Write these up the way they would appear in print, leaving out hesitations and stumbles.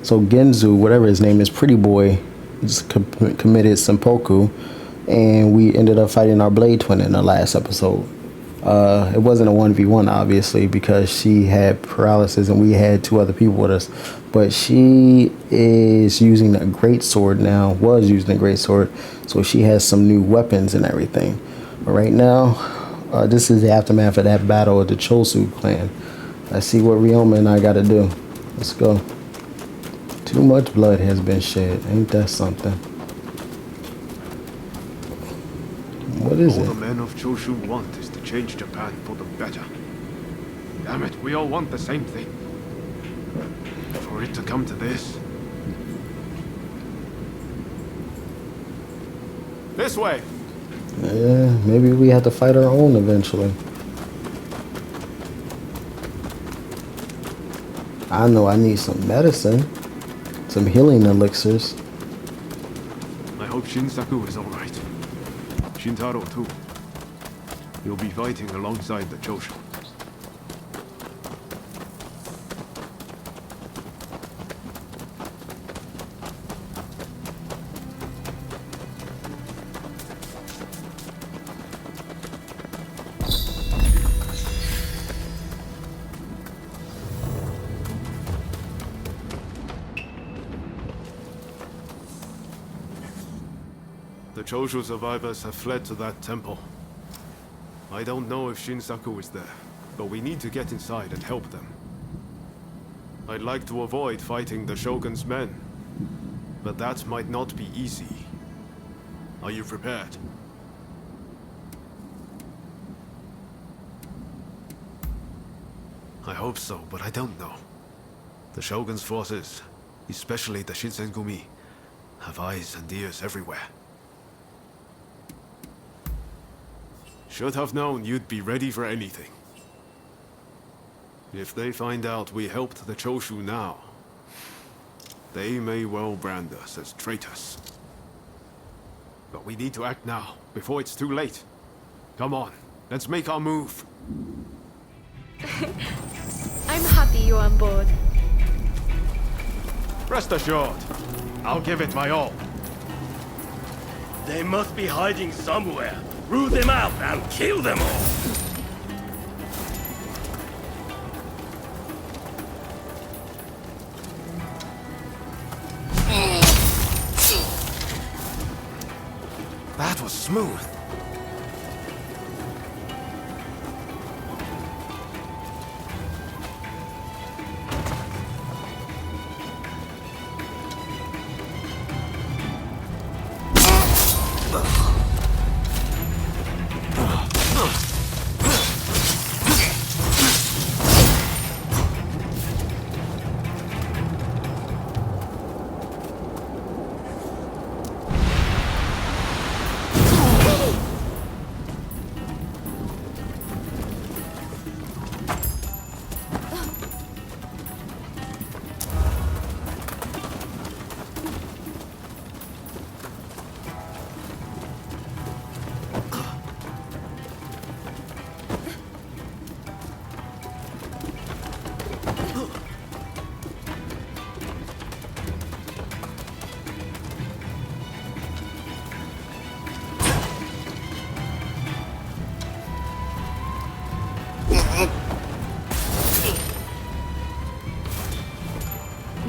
So Genzu, whatever his name is, Pretty Boy, just committed seppuku, and we ended up fighting our Blade Twin in the last episode. It wasn't a 1v1, obviously, because she had paralysis and we had two other people with us. But she is using a great sword now, was using a great sword, so she has some new weapons and everything. But right now, this is the aftermath of that battle of the Chosu clan. Let's see what Ryoma and I gotta do. Let's go. Too much blood has been shed. Ain't that something? What is it? All the men of Choshu want is to change Japan for the better. Damn it, we all want the same thing. For it to come to this. This way! Yeah, maybe we have to fight our own eventually. I know I need some medicine. Some healing elixirs. I hope Shinsaku is alright. Shintaro too. He'll be fighting alongside the Choshu. The Choshu survivors have fled to that temple. I don't know if Shinsaku is there, but we need to get inside and help them. I'd like to avoid fighting the Shogun's men, but that might not be easy. Are you prepared? I hope so, but I don't know. The Shogun's forces, especially the Shinsengumi, have eyes and ears everywhere. Should have known you'd be ready for anything. If they find out we helped the Choshu now, they may well brand us as traitors. But we need to act now, before it's too late. Come on, let's make our move. I'm happy you're on board. Rest assured, I'll give it my all. They must be hiding somewhere. Root them out and kill them all! That was smooth.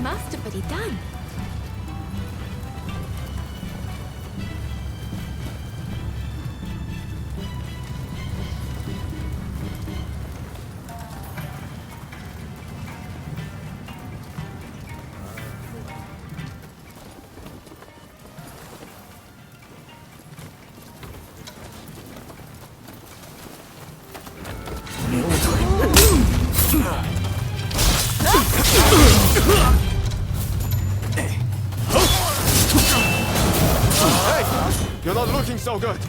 Masterfully done. You're not looking so good.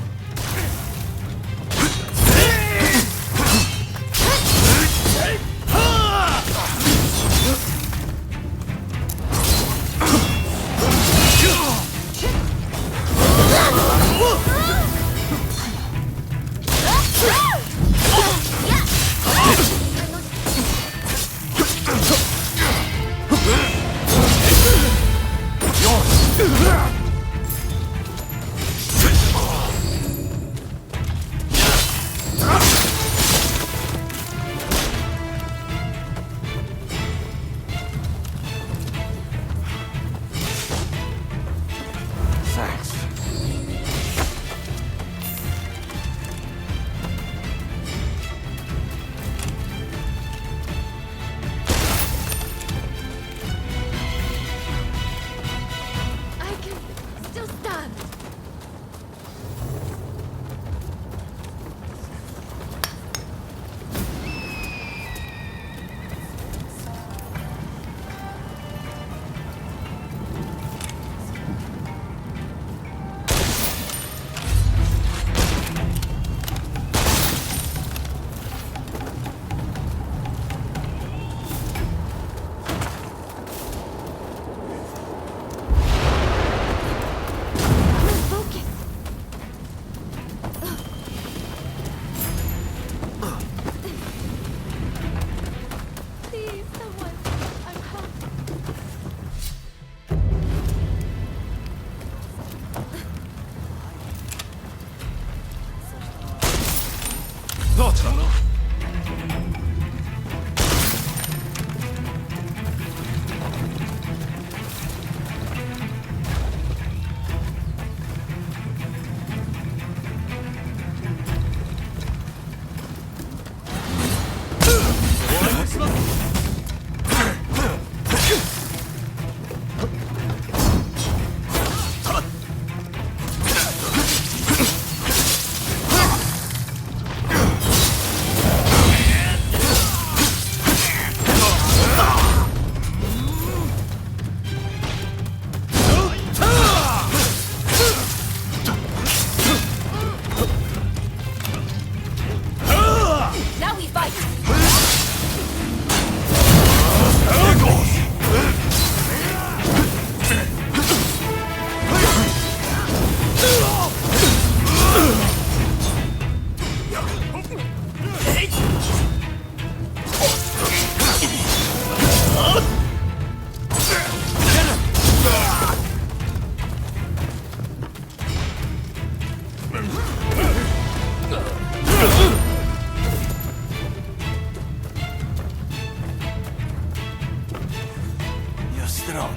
wrong.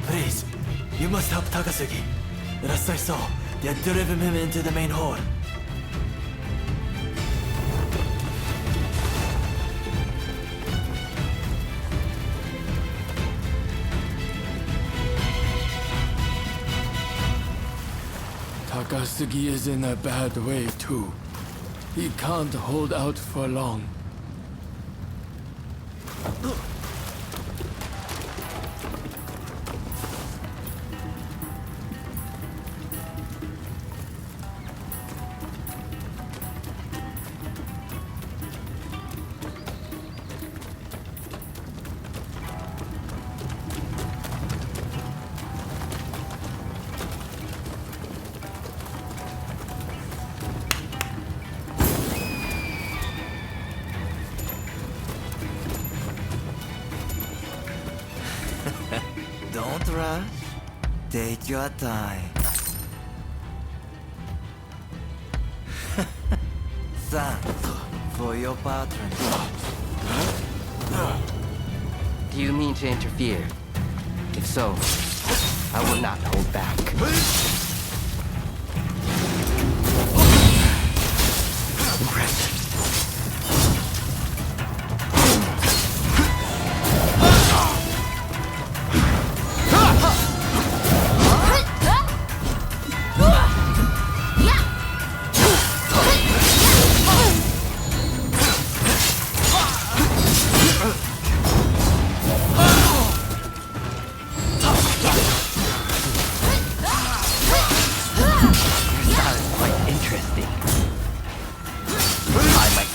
Please, you must help Takasugi. Last I saw, they had driven him into the main hall. Takasugi is in a bad way too. He can't hold out for long. Don't rush. Take your time. Thanks for your patron. Do you mean to interfere? If so, I will not hold back. Impressive.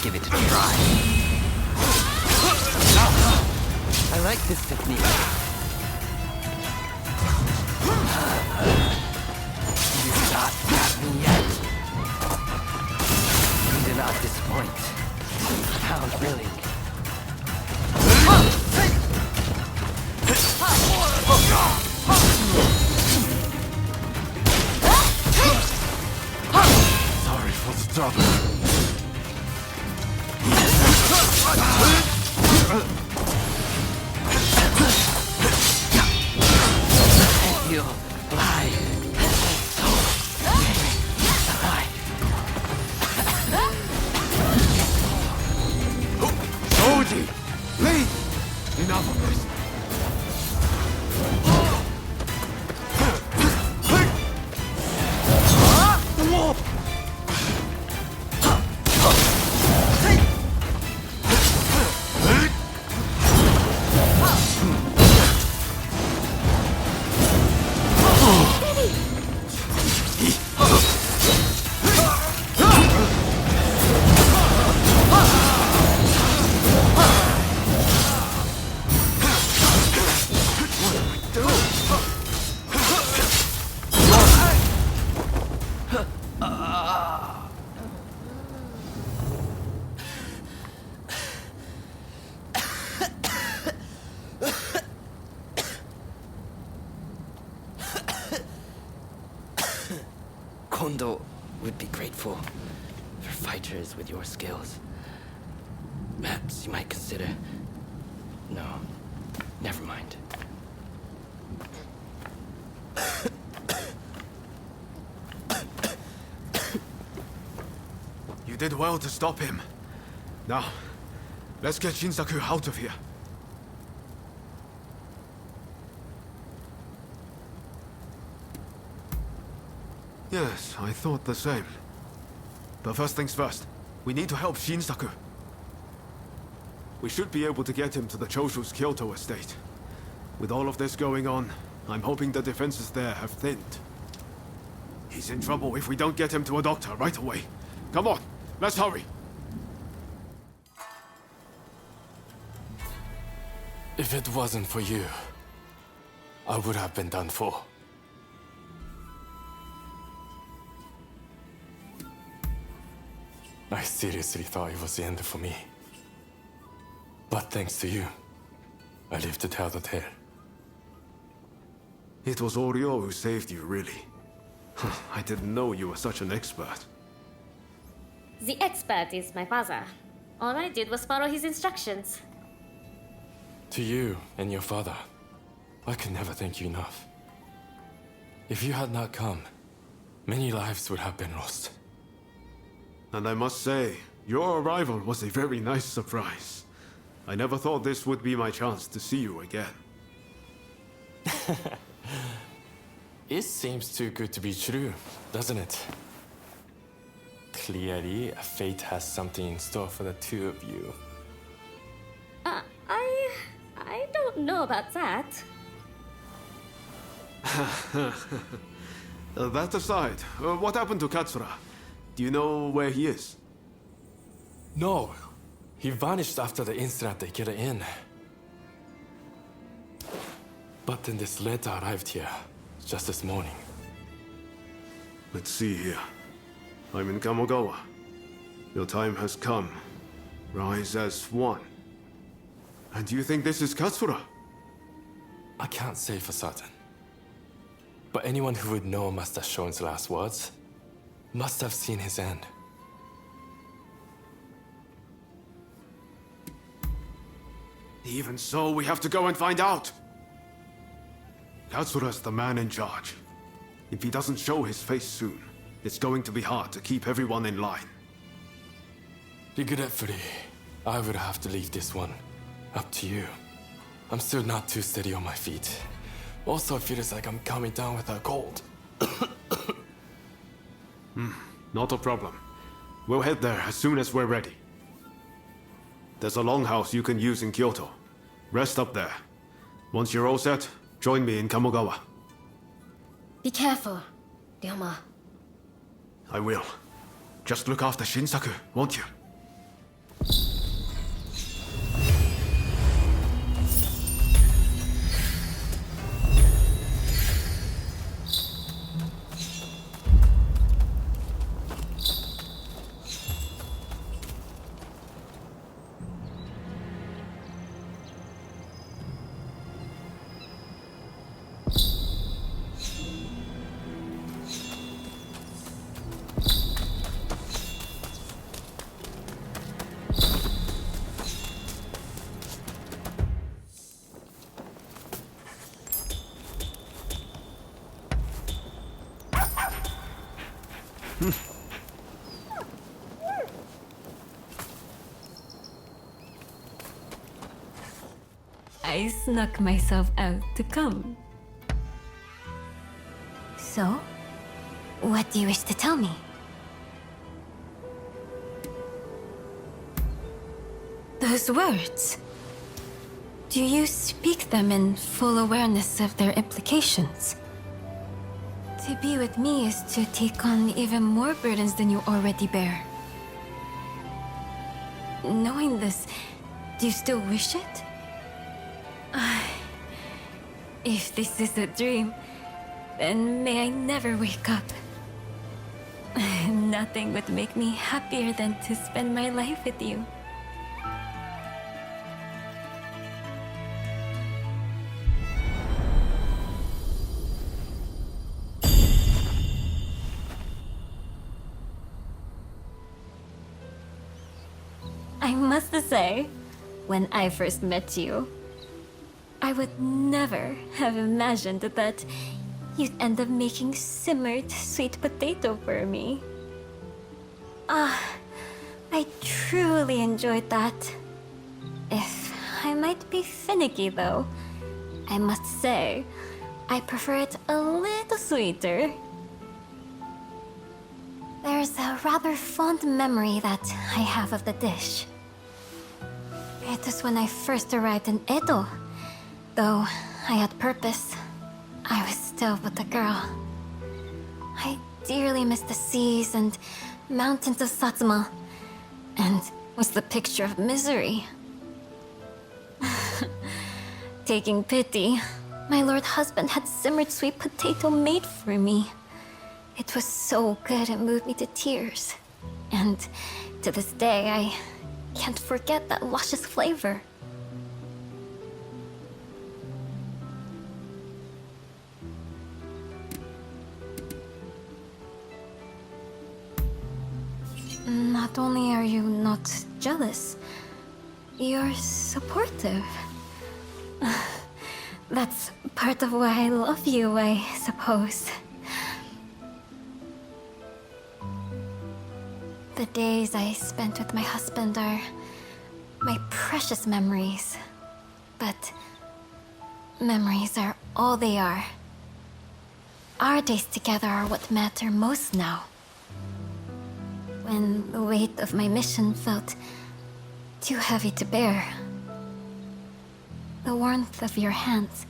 Give it a try. I like this technique. You've not got me yet. You did not disappoint. How thrilling. Sorry for the trouble. You lie. So lie. Soji! Please! Enough of this. Kondo would be grateful for fighters with your skills. Perhaps you might consider... No, never mind. You did well to stop him. Now, let's get Shinsaku out of here. Yes, I thought the same. But first things first, we need to help Shinsaku. We should be able to get him to the Choshu's Kyoto estate. With all of this going on, I'm hoping the defenses there have thinned. He's in trouble if we don't get him to a doctor right away. Come on, let's hurry. If it wasn't for you, I would have been done for. I seriously thought it was the end for me. But thanks to you, I lived to tell the tale. It was Oryo who saved you, really. I didn't know you were such an expert. The expert is my father. All I did was follow his instructions. To you and your father, I could never thank you enough. If you had not come, many lives would have been lost. And I must say, your arrival was a very nice surprise. I never thought this would be my chance to see you again. It seems too good to be true, doesn't it? Clearly, fate has something in store for the two of you. I don't know about that. That aside, what happened to Katsura? Do you know where he is? No, he vanished after the incident at the inn. But then this letter arrived here, just this morning. Let's see here. I'm in Kamogawa. Your time has come. Rise as one. And do you think this is Katsura? I can't say for certain. But anyone who would know Master Shon's last words must have seen his end. Even so, we have to go and find out. Katsura's the man in charge. If he doesn't show his face soon, it's going to be hard to keep everyone in line. Regretfully, I would have to leave this one up to you. I'm still not too steady on my feet. Also, it feels like I'm coming down with a cold. Not a problem. We'll head there as soon as we're ready. There's a longhouse you can use in Kyoto. Rest up there. Once you're all set, join me in Kamogawa. Be careful, Ryoma. I will. Just look after Shinsaku, won't you? I snuck myself out to come. So? What do you wish to tell me? Those words. Do you speak them in full awareness of their implications? To be with me is to take on even more burdens than you already bear. Knowing this, do you still wish it? If this is a dream, then may I never wake up. Nothing would make me happier than to spend my life with you. I must say, when I first met you, I would never have imagined that you'd end up making simmered sweet potato for me. I truly enjoyed that. If I might be finicky though, I must say, I prefer it a little sweeter. There's a rather fond memory that I have of the dish. It was when I first arrived in Edo. Though I had purpose, I was still but a girl. I dearly missed the seas and mountains of Satsuma, and was the picture of misery. Taking pity, my lord husband had simmered sweet potato made for me. It was so good it moved me to tears. And to this day, I can't forget that luscious flavor. Not only are you not jealous, you're supportive. That's part of why I love you, I suppose. The days I spent with my husband are my precious memories. But memories are all they are. Our days together are what matter most now. When the weight of my mission felt too heavy to bear, the warmth of your hands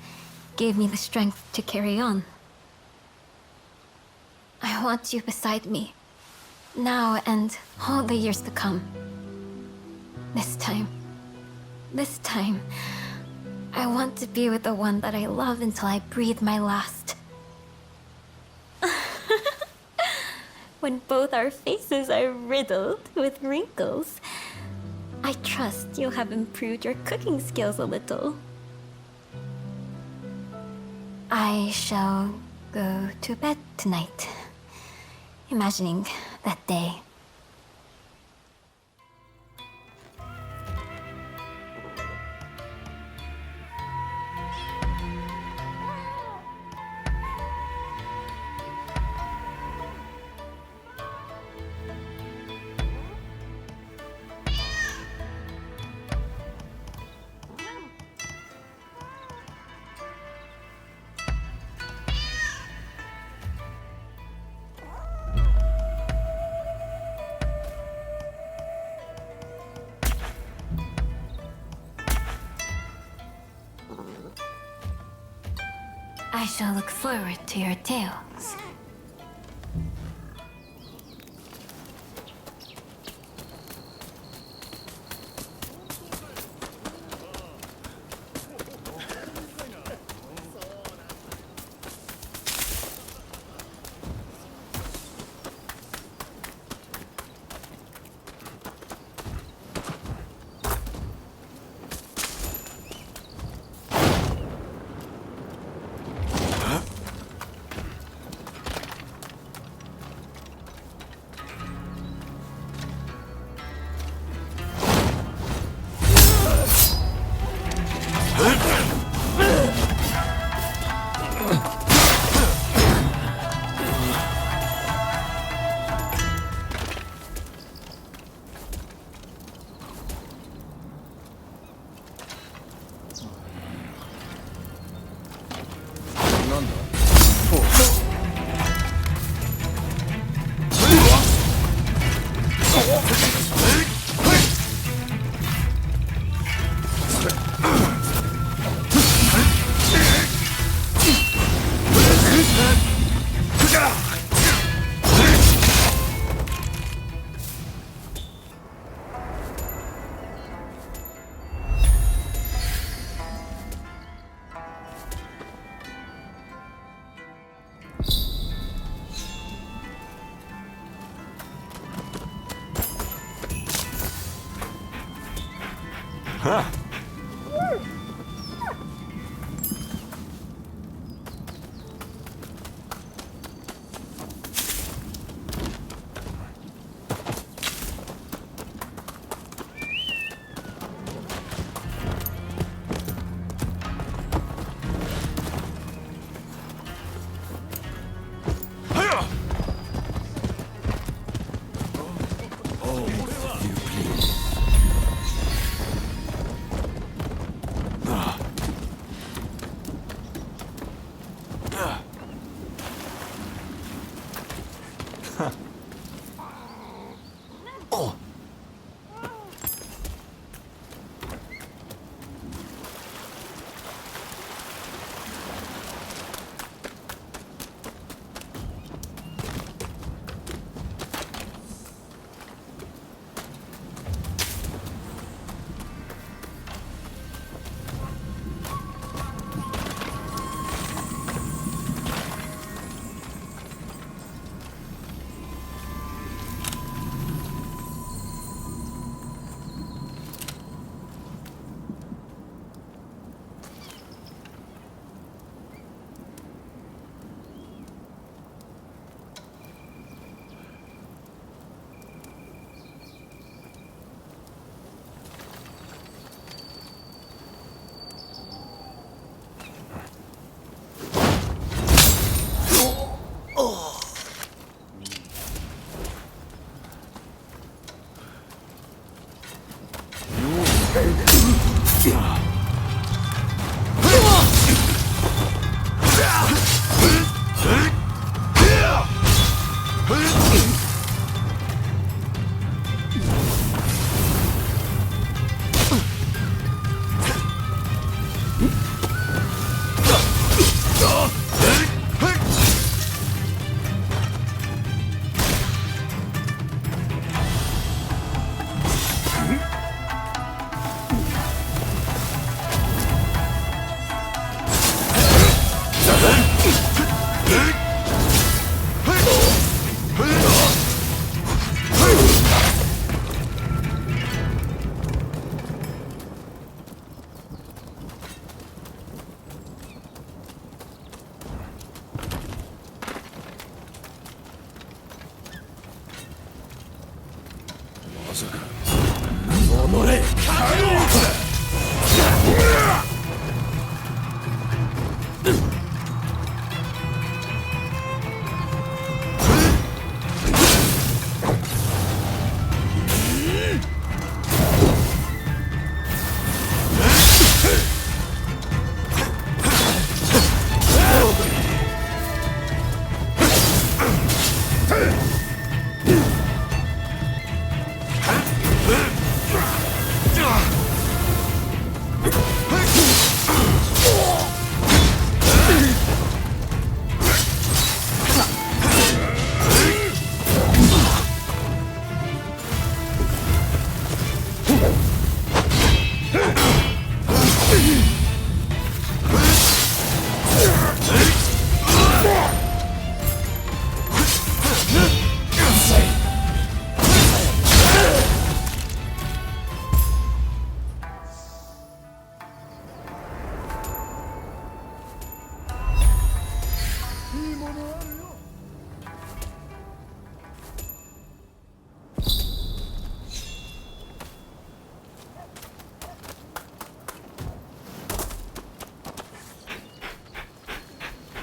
gave me the strength to carry on. I want you beside me, now and all the years to come. This time, I want to be with the one that I love until I breathe my last. When both our faces are riddled with wrinkles, I trust you'll have improved your cooking skills a little. I shall go to bed tonight, imagining that day. I shall look forward to your tales.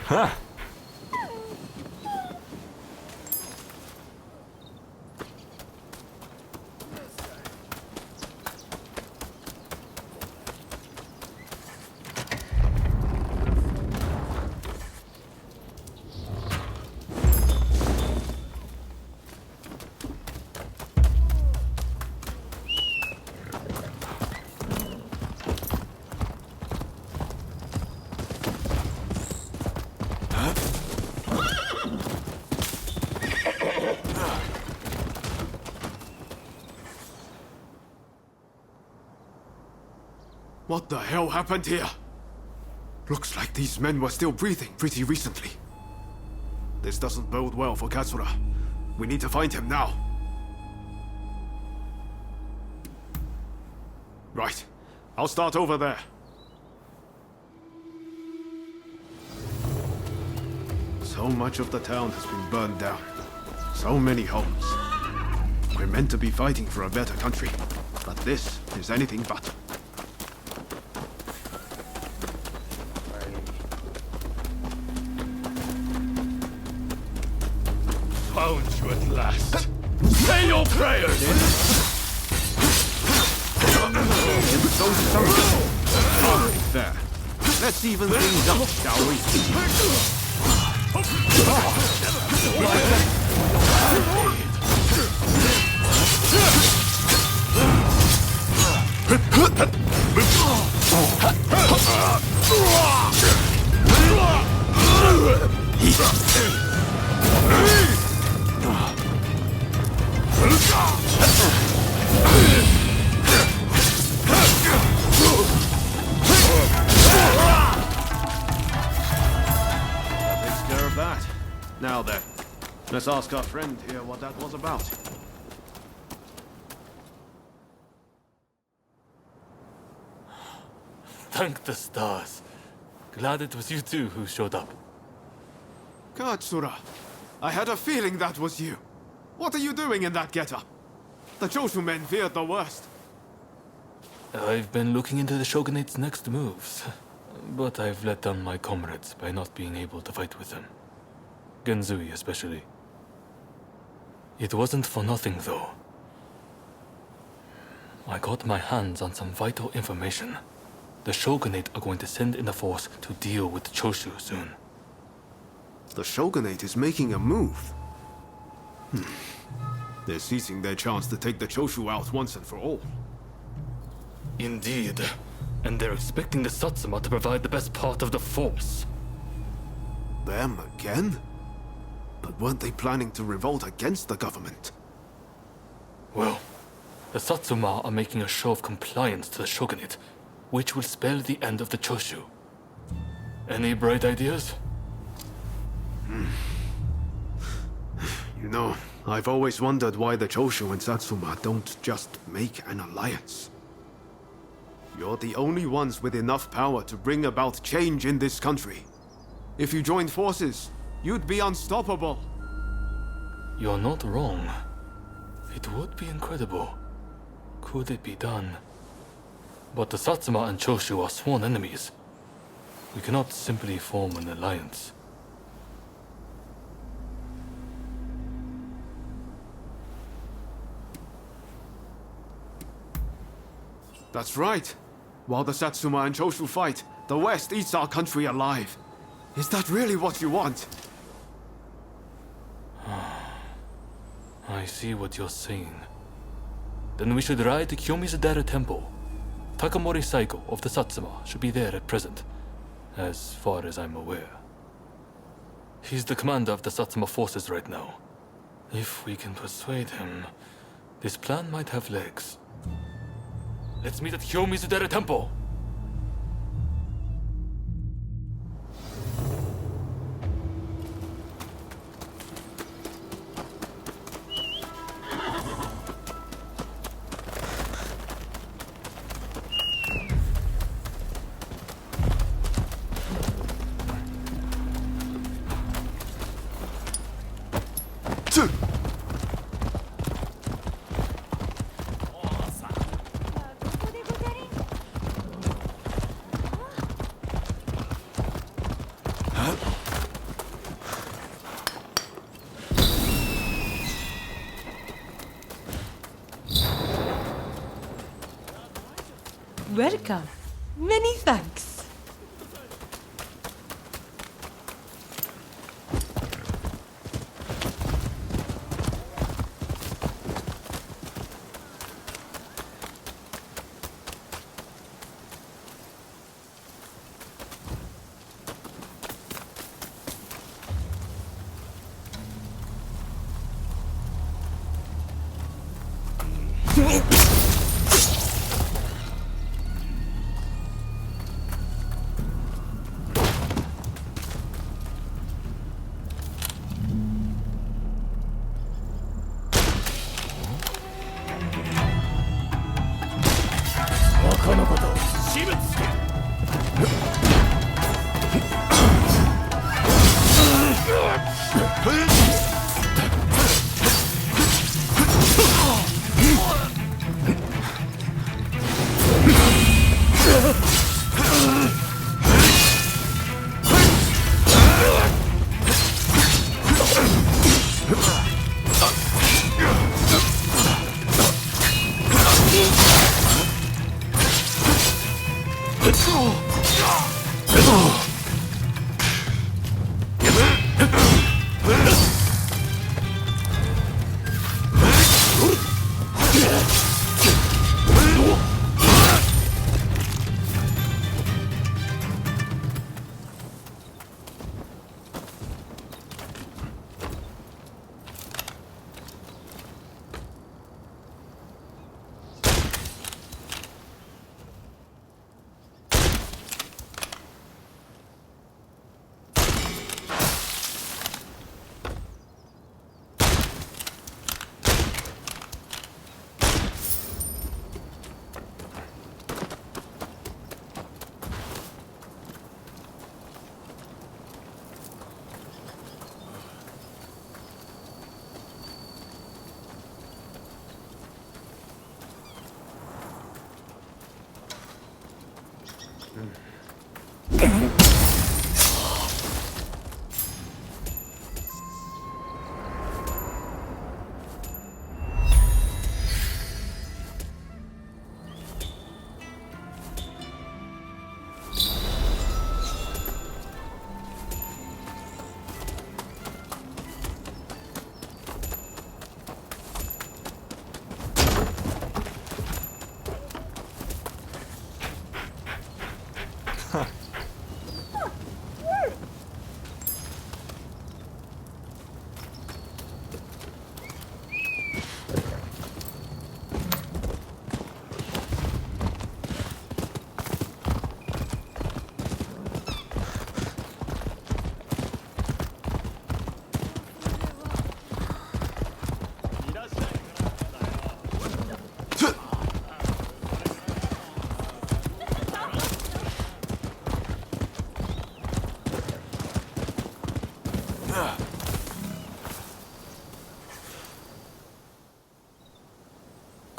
Huh. What the hell happened here? Looks like these men were still breathing pretty recently. This doesn't bode well for Katsura. We need to find him now. Right. I'll start over there. So much of the town has been burned down. So many homes. We're meant to be fighting for a better country, but this is anything but. Found you at last. Say your prayers! Those sons. All right, there. Let's even things up, shall we? That takes care of that. Now then, let's ask our friend here what that was about. Thank the stars. Glad it was you two who showed up. Katsura, I had a feeling that was you. What are you doing in that getup? The Choshu men feared the worst. I've been looking into the Shogunate's next moves, but I've let down my comrades by not being able to fight with them. Genzui especially. It wasn't for nothing though. I got my hands on some vital information. The Shogunate are going to send in a force to deal with the Choshu soon. The Shogunate is making a move. They're seizing their chance to take the Choshu out once and for all. Indeed. And they're expecting the Satsuma to provide the best part of the force. Them again? But weren't they planning to revolt against the government? Well, the Satsuma are making a show of compliance to the Shogunate, which will spell the end of the Choshu. Any bright ideas? You know, I've always wondered why the Choshu and Satsuma don't just make an alliance. You're the only ones with enough power to bring about change in this country. If you joined forces, you'd be unstoppable. You're not wrong. It would be incredible. Could it be done? But the Satsuma and Choshu are sworn enemies. We cannot simply form an alliance. That's right. While the Satsuma and Choshu fight, the West eats our country alive. Is that really what you want? I see what you're saying. Then we should ride to Kiyomizu-dera Temple. Takamori Saigo of the Satsuma should be there at present, as far as I'm aware. He's the commander of the Satsuma forces right now. If we can persuade him, this plan might have legs. Let's meet at Kiyomizu-dera Temple! Welcome. Many thanks.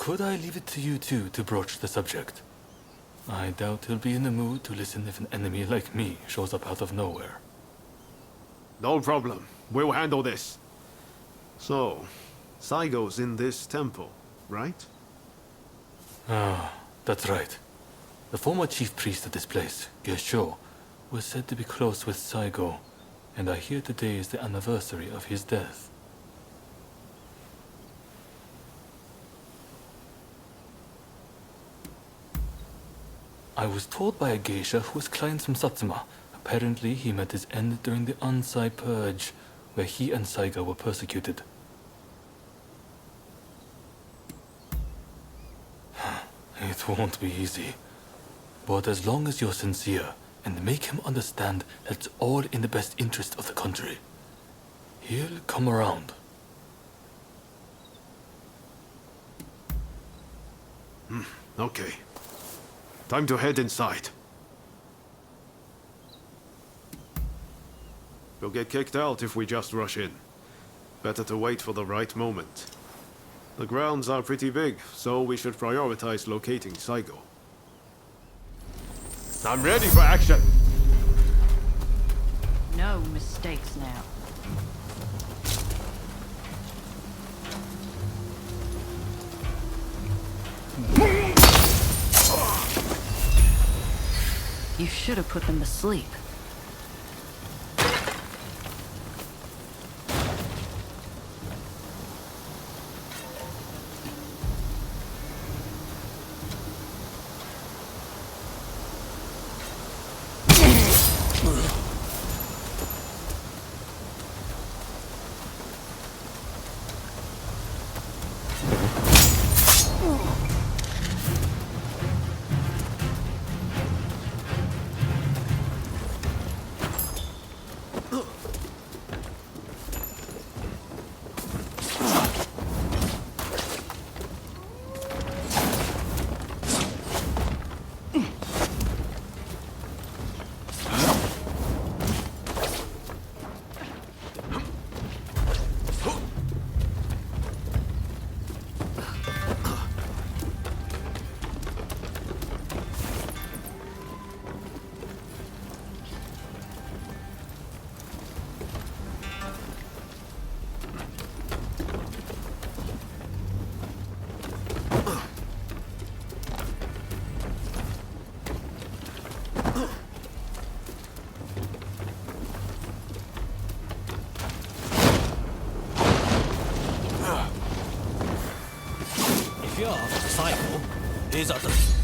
Could I leave it to you two to broach the subject? I doubt he'll be in the mood to listen if an enemy like me shows up out of nowhere. No problem. We'll handle this. So, Saigo's in this temple, right? Ah, that's right. The former chief priest of this place, Gesho, was said to be close with Saigo, and I hear today is the anniversary of his death. I was told by a geisha who was clients from Satsuma. Apparently, he met his end during the Ansai Purge, where he and Saigo were persecuted. It won't be easy. But as long as you're sincere and make him understand that it's all in the best interest of the country, he'll come around. Okay. Time to head inside. We'll get kicked out if we just rush in. Better to wait for the right moment. The grounds are pretty big, so we should prioritize locating Saigo. I'm ready for action! No no mistakes now. You should have put them to sleep. If you're after Saigo, he's at the...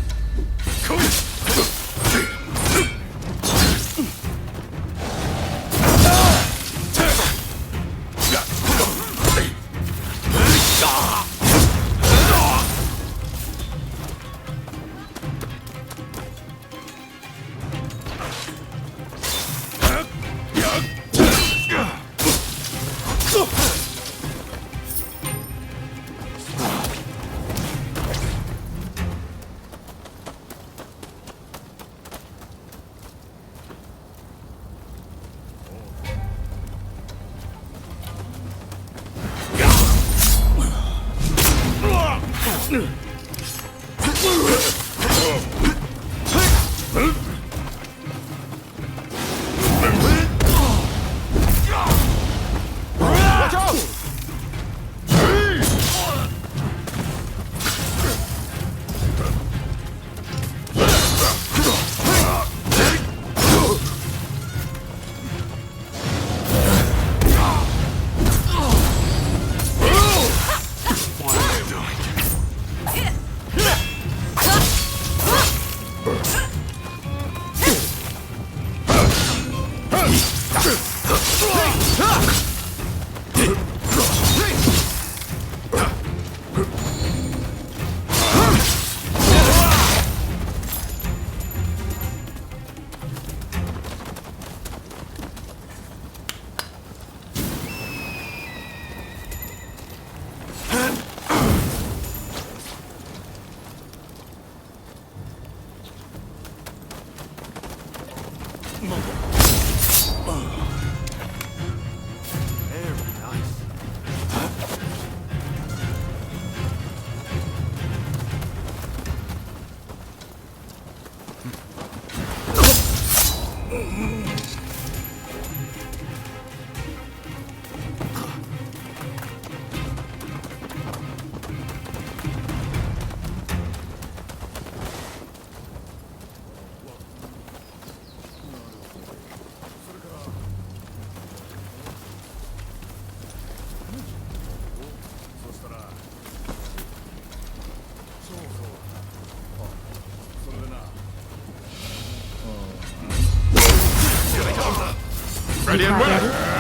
Ready and ready.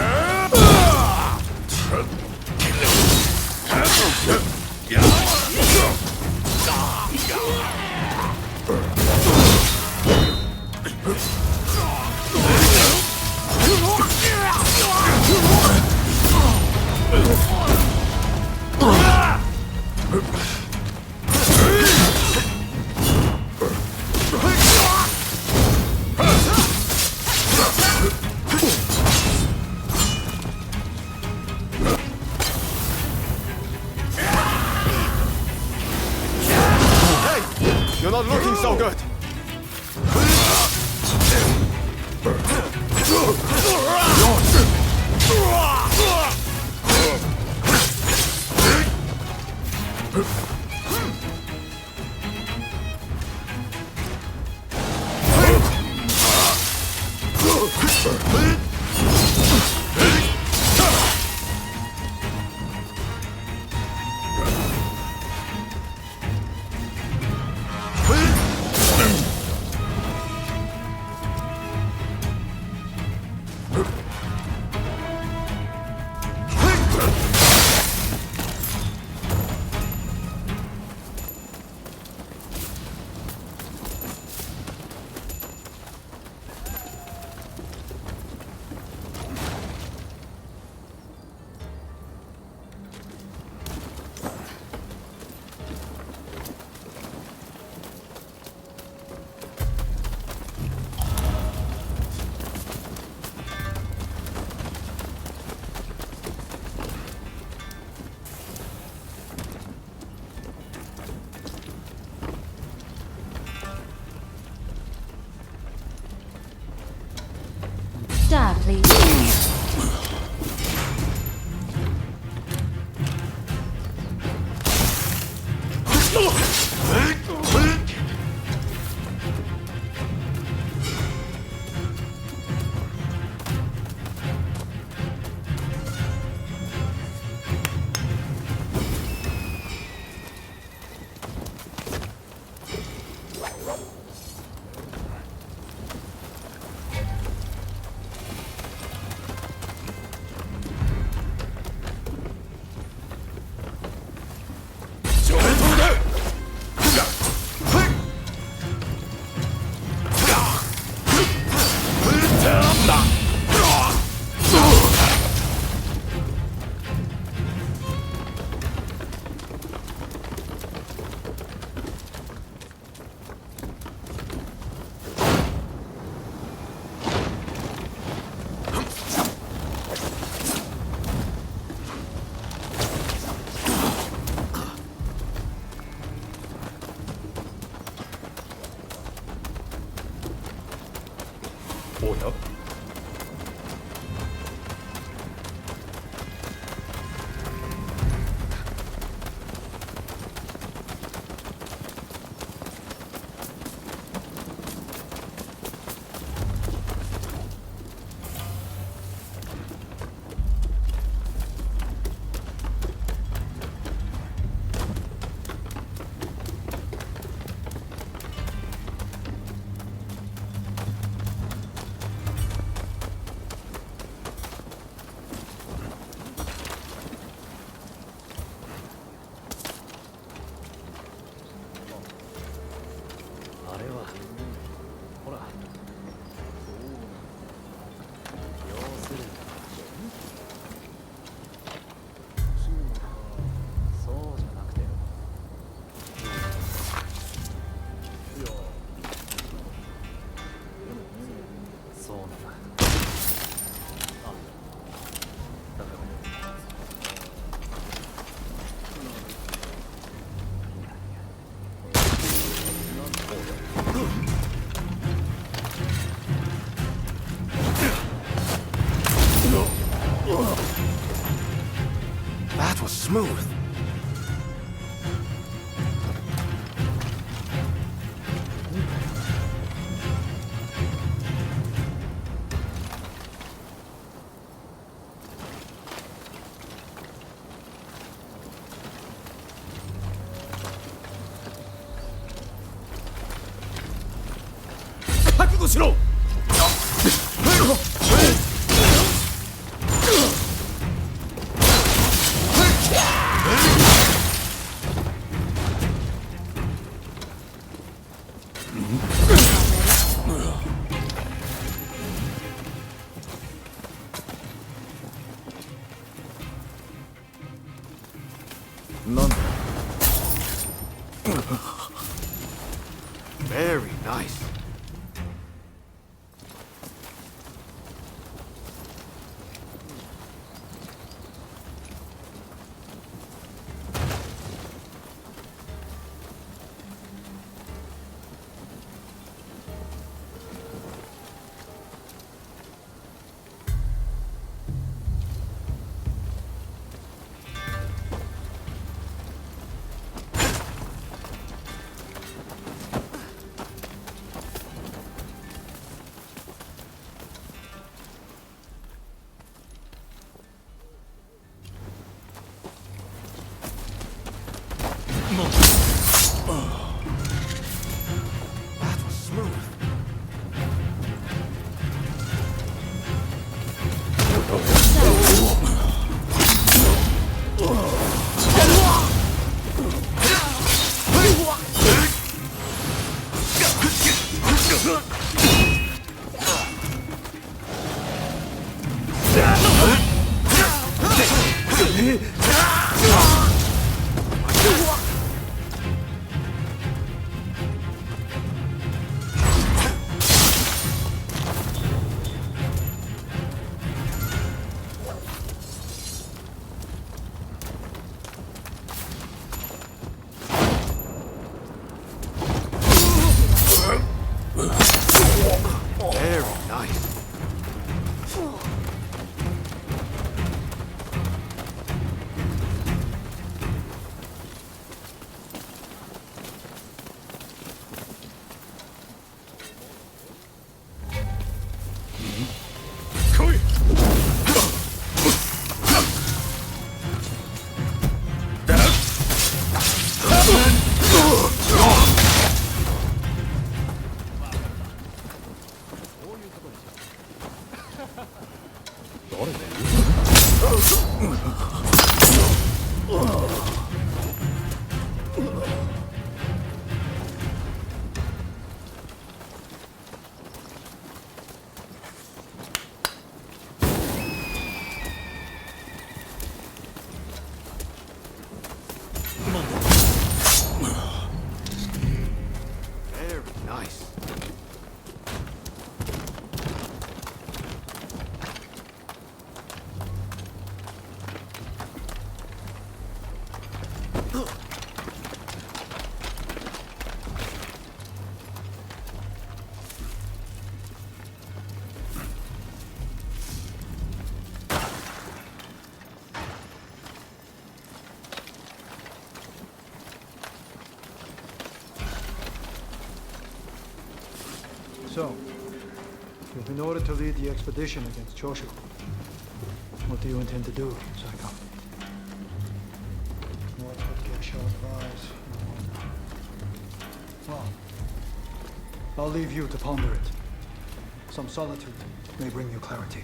That was smooth. Very nice. Very nice. So, you've been ordered to lead the expedition against Choshu. What do you intend to do, Saigo? What would Gesho advise? I wonder. Well, I'll leave you to ponder it. Some solitude may bring you clarity.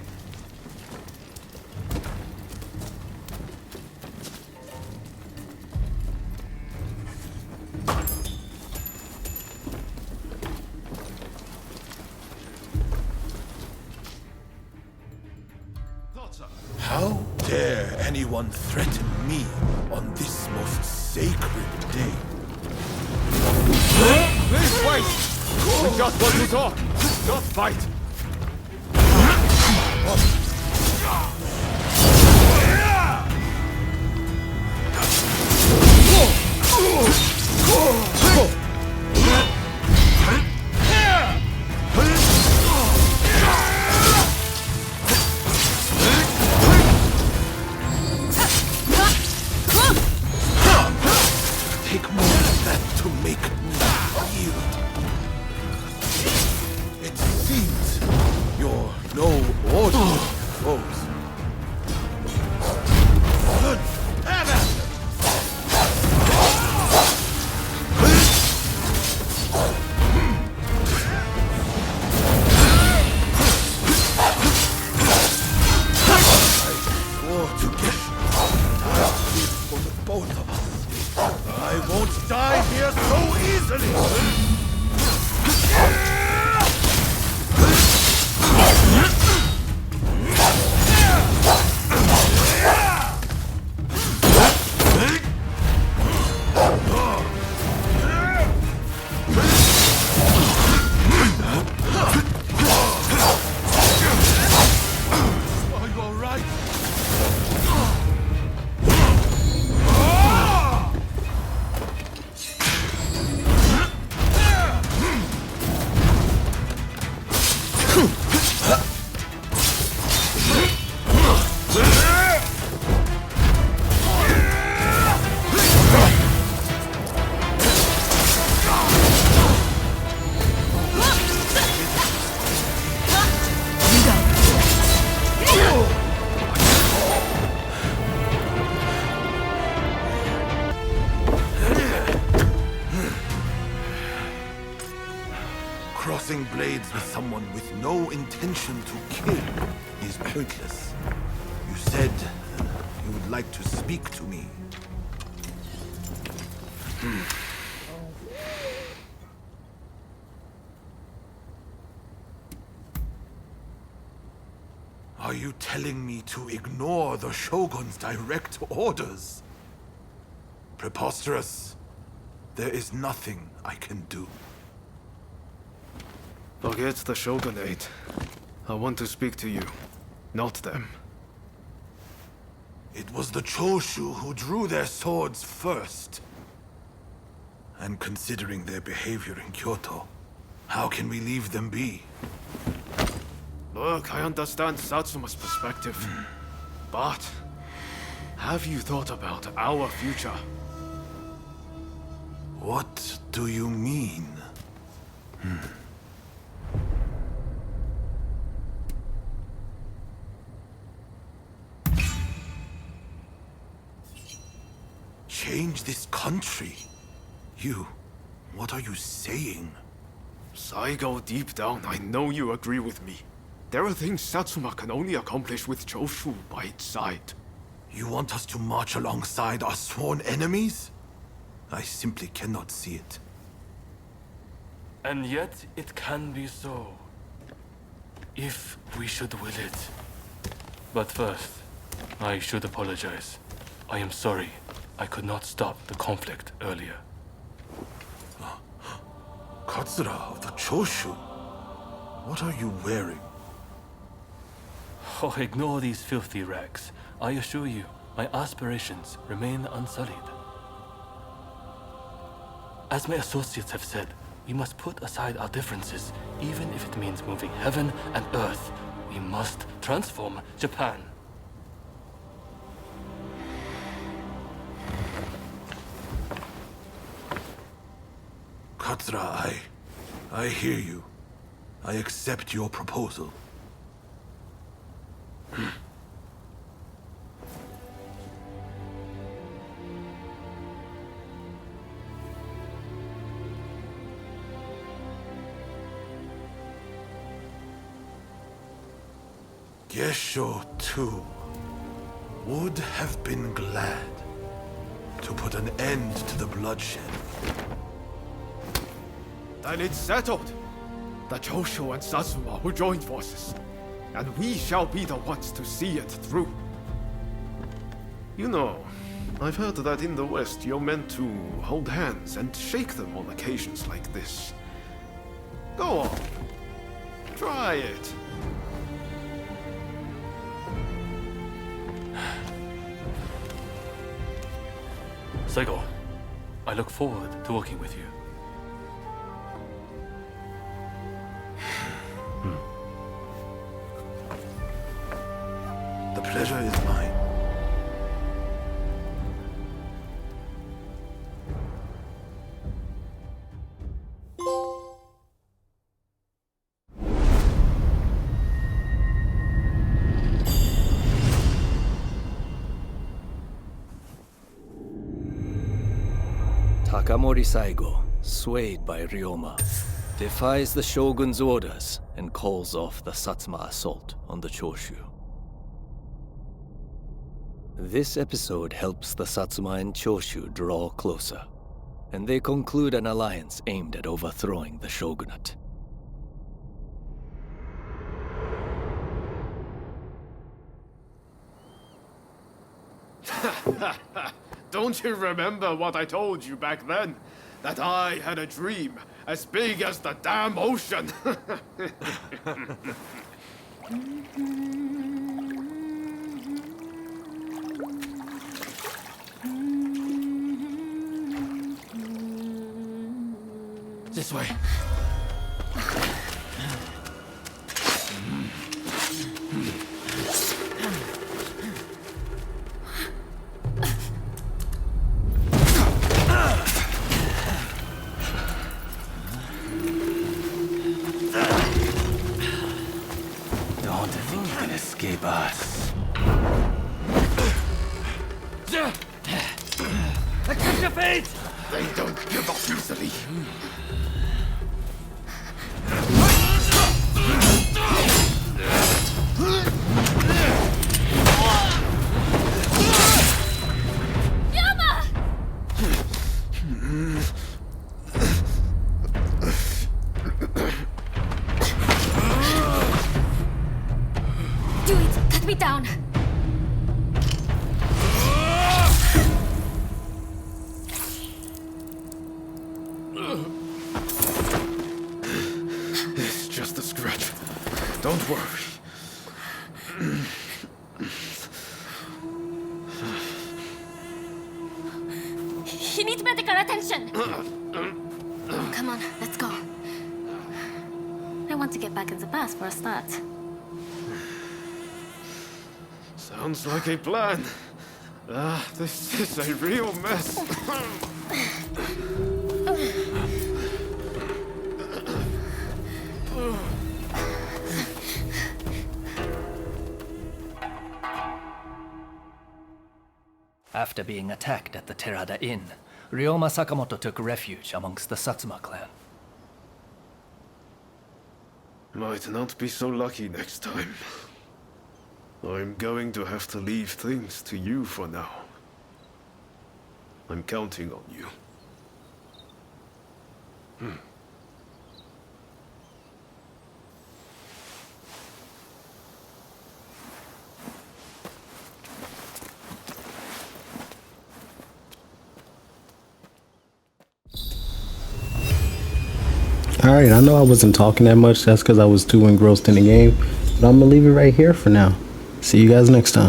How dare anyone threaten me on this most sacred day? Please wait! We just want to talk, not fight. Take more than that to make me yield. It seems you're no ordinary foes. Good. Have at them. I swore to get I'll live for the both of us. I won't die here so easily! Are you alright? Crossing blades with someone with no intention to kill is pointless. You said you would like to speak to me. Are you telling me to ignore the Shogun's direct orders? Preposterous. There is nothing I can do. Forget the Shogunate. I want to speak to you, not them. It was the Choshu who drew their swords first. And considering their behavior in Kyoto, how can we leave them be? Look, I understand Satsuma's perspective. But have you thought about our future? What do you mean? Change this country? What are you saying? Saigo, deep down, I know you agree with me. There are things Satsuma can only accomplish with Choshu by its side. You want us to march alongside our sworn enemies? I simply cannot see it. And yet, it can be so. If we should will it. But first, I should apologize. I am sorry. I could not stop the conflict earlier. Katsura of the Choshu? What are you wearing? Oh, ignore these filthy rags. I assure you, my aspirations remain unsullied. As my associates have said, we must put aside our differences, even if it means moving heaven and earth. We must transform Japan. Katsura, I hear you. I accept your proposal. Gesho, too, would have been glad to put an end to the bloodshed. Then it's settled. The Choshu and Satsuma will join forces, and we shall be the ones to see it through. You know, I've heard that in the West you're meant to hold hands and shake them on occasions like this. Go on. Try it. Saigo, I look forward to working with you. The pleasure is mine. Takamori Saigo, swayed by Ryoma, defies the Shogun's orders and calls off the Satsuma assault on the Choshu. This episode helps the Satsuma and Choshu draw closer, and they conclude an alliance aimed at overthrowing the shogunate. Don't you remember what I told you back then? That I had a dream as big as the damn ocean. This way. Don't think you can escape us. Accept your fate! They don't give up easily. Do it! Cut me down! It's just a scratch. Don't worry. He needs medical attention! Come on, let's go. I want to get back in the past for a start. Sounds like a plan. This is a real mess. After being attacked at the Terada Inn, Ryoma Sakamoto took refuge amongst the Satsuma clan. Might not be so lucky next time. I'm going to have to leave things to you for now. I'm counting on you. Alright, I know I wasn't talking that much. That's because I was too engrossed in the game. But I'm going to leave it right here for now. See you guys next time.